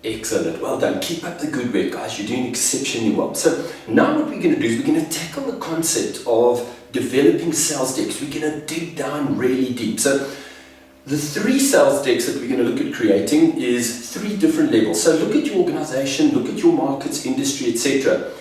Excellent. Well done. Keep up the good work, guys. You're doing exceptionally well. So now what we're going to do is we're going to tackle the concept of developing sales decks. We're going to dig down really deep. So the 3 sales decks that we're going to look at creating is 3 different levels. So look at your organization, look at your markets, industry, etc.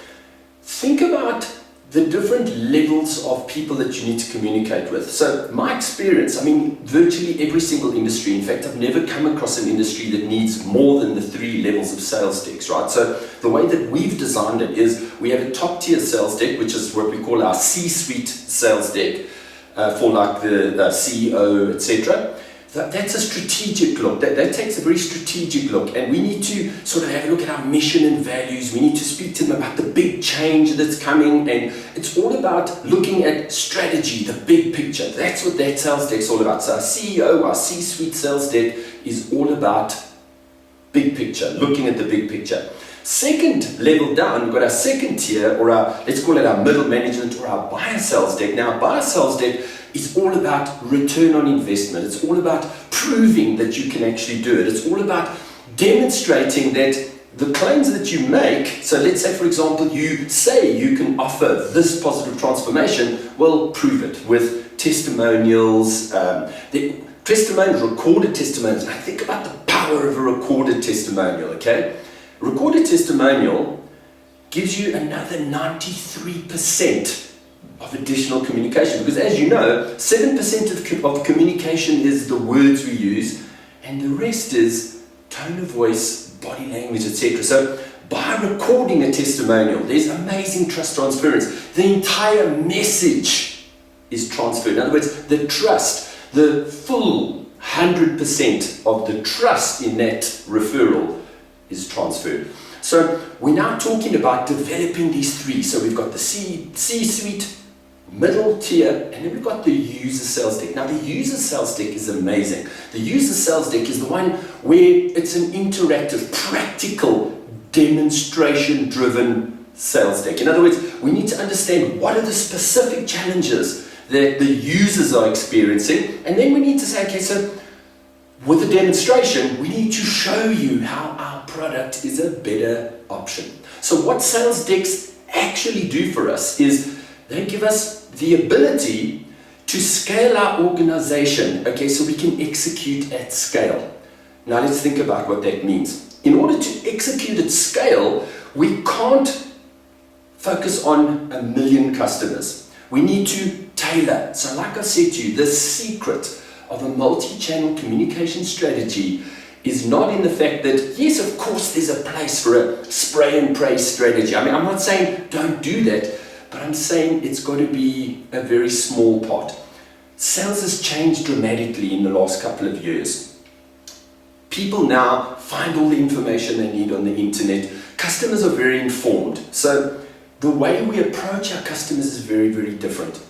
Think about the different levels of people that you need to communicate with. So my experience, I mean, virtually every single industry, in fact, I've never come across an industry that needs more than the 3 levels of sales decks, right? So the way that we've designed it is we have a top tier sales deck, which is what we call our C-suite sales deck for like the CEO, etc. That's a strategic look. That takes a very strategic look, and we need to sort of have a look at our mission and values. We need to speak to them about the big change that's coming, and it's all about looking at strategy, the big picture. That's what that sales deck's all about. So our CEO, our C-suite sales deck is all about big picture, looking at the big picture. Second level down, we've got our second tier, or our, let's call it our middle management, or our buyer sales deck. Now, our buyer sales deck is all about return on investment. It's all about proving that you can actually do it. It's all about demonstrating that the claims that you make, so let's say, for example, you say you can offer this positive transformation, well, prove it with testimonials, recorded testimonials. Now, think about the power of a recorded testimonial, okay? A recorded testimonial gives you another 93% of additional communication, because as you know, 7% of communication is the words we use, and the rest is tone of voice, body language, etc. So by recording a testimonial, there's amazing trust transference. The entire message is transferred. In other words, the trust, the full 100% of the trust in that referral is transferred. So we're now talking about developing these 3. So we've got the C-suite, middle tier, and then we've got the user sales deck. Now the user sales deck is amazing. The user sales deck is the one where it's an interactive, practical, demonstration-driven sales deck. In other words, we need to understand what are the specific challenges that the users are experiencing, and then we need to say, okay, so with the demonstration, we need to show you how our product is a better option. So what sales decks actually do for us is they give us the ability to scale our organization, okay, so we can execute at scale. Now let's think about what that means. In order to execute at scale, we can't focus on 1 million customers. We need to tailor. So like I said to you, the secret of a multi-channel communication strategy is not in the fact that, yes, of course, there's a place for a spray and pray strategy. I mean, I'm not saying don't do that, but I'm saying it's got to be a very small part. Sales has changed dramatically in the last couple of years. People now find all the information they need on the internet. Customers are very informed. So the way we approach our customers is very, very different.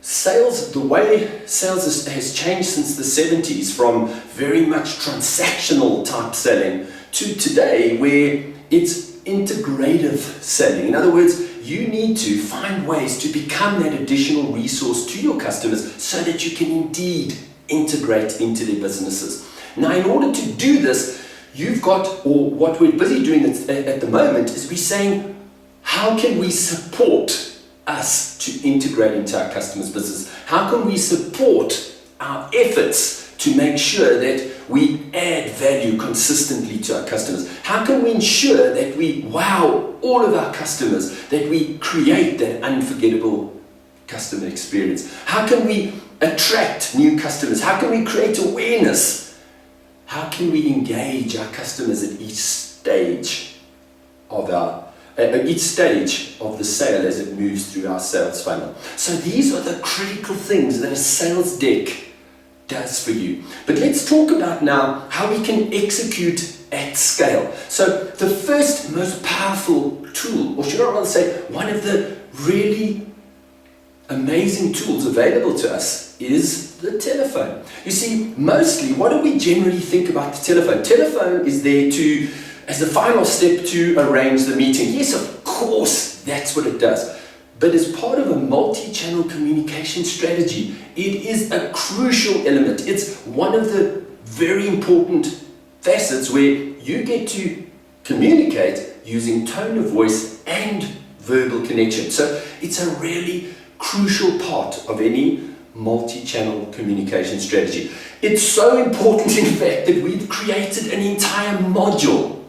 Sales, the way sales has changed since the 70s, from very much transactional type selling to today where it's integrative selling. In other words, you need to find ways to become that additional resource to your customers so that you can indeed integrate into their businesses. Now, in order to do this, you've got, or what we're busy doing at the moment is we're saying, how can we support us to integrate into our customers' business? How can we support our efforts to make sure that we add value consistently to our customers? How can we ensure that we wow all of our customers, that we create that unforgettable customer experience? How can we attract new customers? How can we create awareness? How can we engage our customers at each stage of the sale as it moves through our sales funnel? So these are the critical things that a sales deck does for you. But let's talk about now how we can execute at scale. So the first most powerful tool, or should I rather say one of the really amazing tools available to us, is the telephone. You see, mostly, what do we generally think about the telephone? Telephone is there as the final step to arrange the meeting. Yes, of course, that's what it does. But as part of a multi-channel communication strategy, it is a crucial element. It's one of the very important facets where you get to communicate using tone of voice and verbal connection. So it's a really crucial part of any multi-channel communication strategy. It's so important, in fact, that we've created an entire module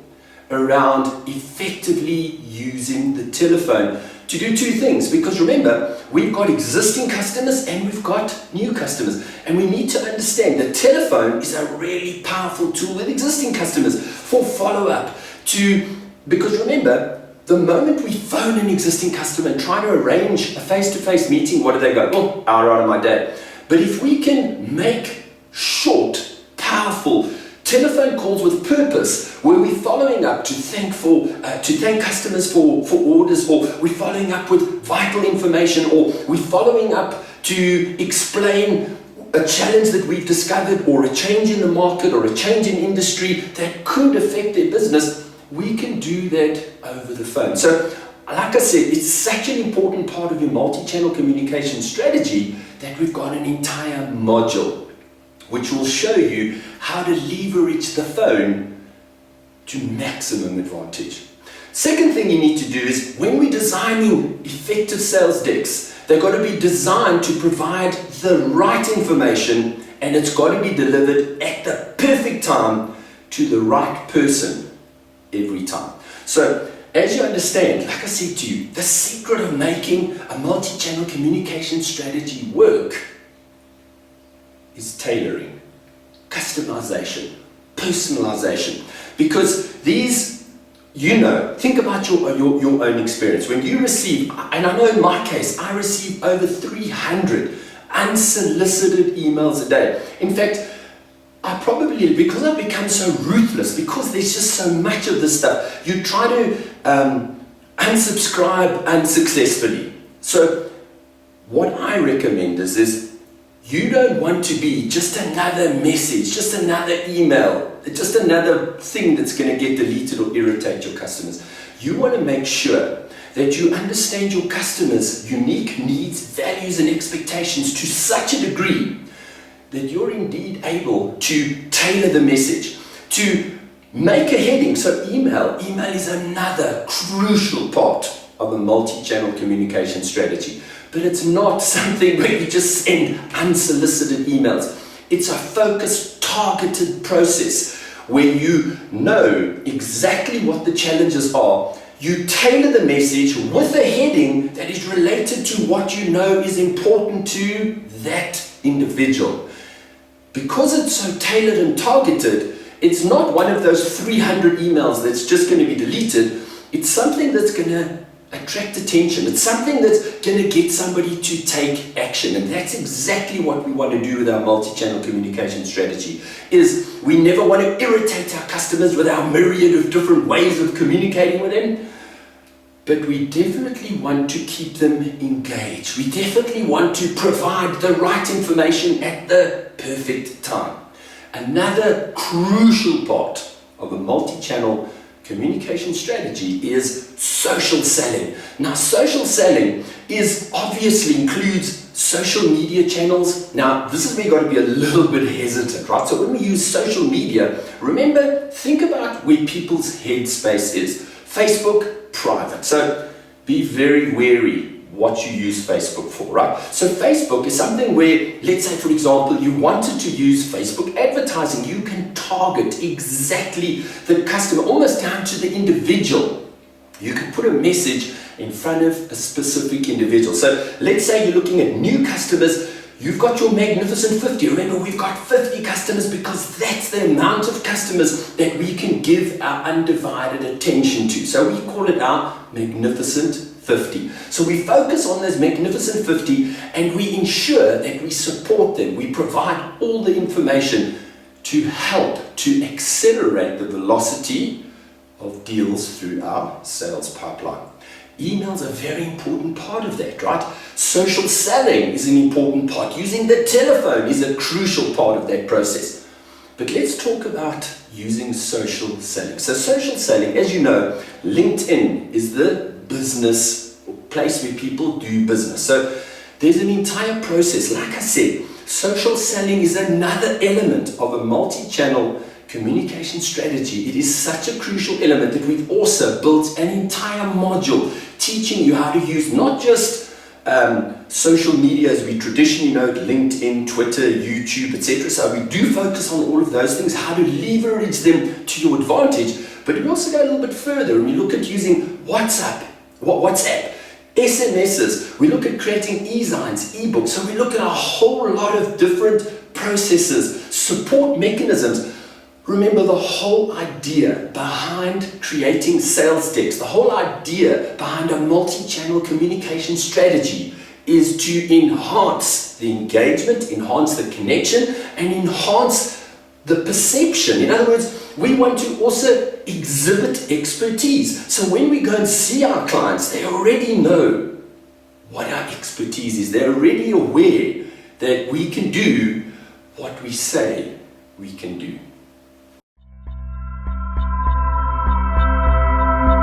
around effectively using the telephone to do two things. Because remember, we've got existing customers and we've got new customers, and we need to understand that telephone is a really powerful tool with existing customers for follow-up. Because remember, the moment we phone an existing customer and try to arrange a face-to-face meeting, what do they go? Oh, hour out of my day. But if we can make short, powerful telephone calls with purpose, where we're following up to thank customers for orders, or we're following up with vital information, or we're following up to explain a challenge that we've discovered, or a change in the market, or a change in industry that could affect their business, we can do that over the phone. So, like I said, it's such an important part of your multi-channel communication strategy that we've got an entire module which will show you how to leverage the phone to maximum advantage. Second thing you need to do is, when we're designing effective sales decks, they've got to be designed to provide the right information, and it's got to be delivered at the perfect time to the right person every time. So, as you understand, like I said to you, the secret of making a multi-channel communication strategy work is tailoring, customization, personalization. Because these, think about your own experience. When you receive, and I know in my case, I receive over 300 unsolicited emails a day. In fact, because I've become so ruthless, because there's just so much of this stuff, you try to unsubscribe unsuccessfully. So what I recommend is you don't want to be just another message, just another email, just another thing that's going to get deleted or irritate your customers. You want to make sure that you understand your customers' unique needs, values, and expectations to such a degree that you're indeed able to tailor the message, to make a heading. So email is another crucial part of a multi-channel communication strategy. But it's not something where you just send unsolicited emails. It's a focused, targeted process where you know exactly what the challenges are. You tailor the message with a heading that is related to what you know is important to that individual. Because it's so tailored and targeted, it's not one of those 300 emails that's just going to be deleted. It's something that's going to attract attention. It's something that's going to get somebody to take action. And that's exactly what we want to do with our multi-channel communication strategy. Is we never want to irritate our customers with our myriad of different ways of communicating with them. But we definitely want to keep them engaged. We definitely want to provide the right information at the perfect time. Another crucial part of a multi-channel communication strategy is social selling. Now, social selling obviously includes social media channels. Now, this is where you've got to be a little bit hesitant, right? So when we use social media, remember, think about where people's headspace is. Facebook, private. So be very wary what you use Facebook for, right? So Facebook is something where, let's say for example, you wanted to use Facebook advertising. You can target exactly the customer, almost down to the individual. You can put a message in front of a specific individual. So let's say you're looking at new customers. You've got your Magnificent 50. Remember, we've got 50 customers because that's the amount of customers that we can give our undivided attention to. So we call it our Magnificent 50. So we focus on those Magnificent 50 and we ensure that we support them. We provide all the information to help to accelerate the velocity of deals through our sales pipeline. Email's a very important part of that, right? Social selling is an important part. Using the telephone is a crucial part of that process. But let's talk about using social selling. So social selling, as you know, LinkedIn is the business place where people do business. So there's an entire process. Like I said, social selling is another element of a multi-channel communication strategy, it is such a crucial element that we've also built an entire module teaching you how to use not just social media as we traditionally know, LinkedIn, Twitter, YouTube, etc. So we do focus on all of those things, how to leverage them to your advantage, but we also go a little bit further and we look at using WhatsApp, SMSs, we look at creating e-signs, ebooks, so we look at a whole lot of different processes, support mechanisms. Remember, the whole idea behind creating sales decks, the whole idea behind a multi-channel communication strategy is to enhance the engagement, enhance the connection, and enhance the perception. In other words, we want to also exhibit expertise. So when we go and see our clients, they already know what our expertise is. They're already aware that we can do what we say we can do.